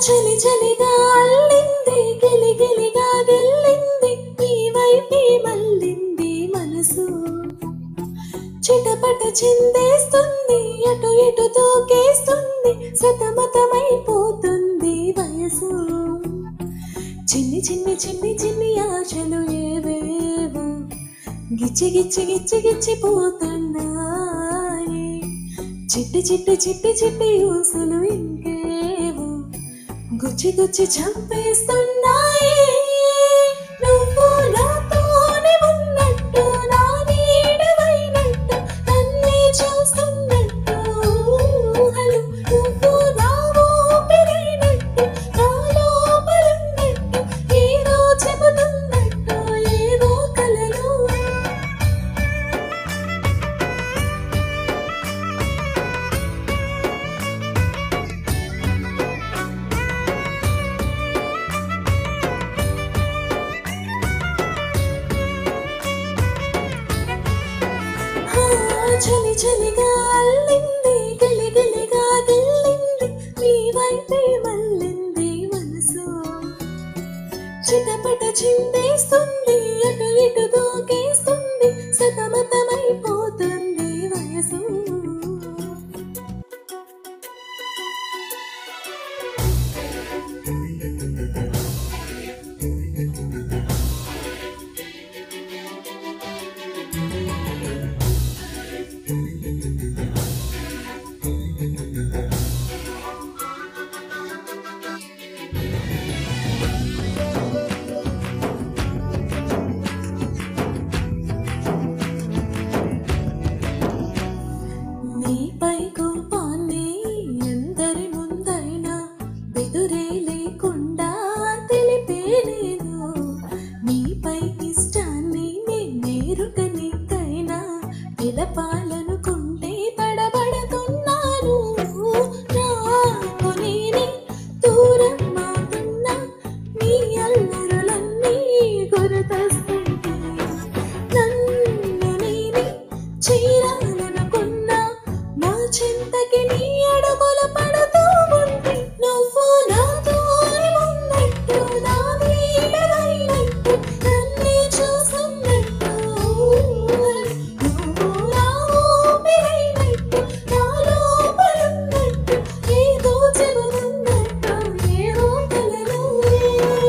చలి చలిగా అల్లింది గిలిగిలిగా గిల్లింది నీ వైపే మళ్ళింది మనసు చిటపట చిందేస్తుంది అటు ఇటు తూకేస్తుంది సతమతమైపోతుంది వయసు చిన్ని చిన్ని చిన్ని చిన్ని ఆశలు ఏవేవో గిచ్చి గిచ్చి గిచ్చి గిచ్చిపోతున్నాయి చిట్టి చిట్టి చిట్టి చిట్టి ఊసులు ఇంకేవో గుచ్చి గుచ్చి చంపేస్తున్నాయి నువ్వు నాతోనే ఉన్నట్టు నా నీడవైనట్టు నన్నే చూస్తున్నట్టు ఊహలు నువ్వు నా ఊపిరైనట్టు నా లోపలున్నట్టు ఏదో చెబుతున్నట్టు ఏదో కలలు చలి చలిగా అల్లింది గిలిగిలిగా గిల్లింది నీ వైపే మళ్ళింది మనసు చిటపట చిందేస్తుంది అటు ఇటు దూకేస్తుంది సతమతమైపోతుంది వయసు నీపై కోపాన్ని ఎందరి ముందైనా బెదురే లేకుండా తెలిపే నేను నీపై ఇష్టాన్ని నేరుక నీకైనా పిలపాలనుకుంటే తడబడుతున్నాను నాకు నేనే దూరం మాతున్నా నీ అల్లరులన్నీ గుర్తొస్తున్నాయి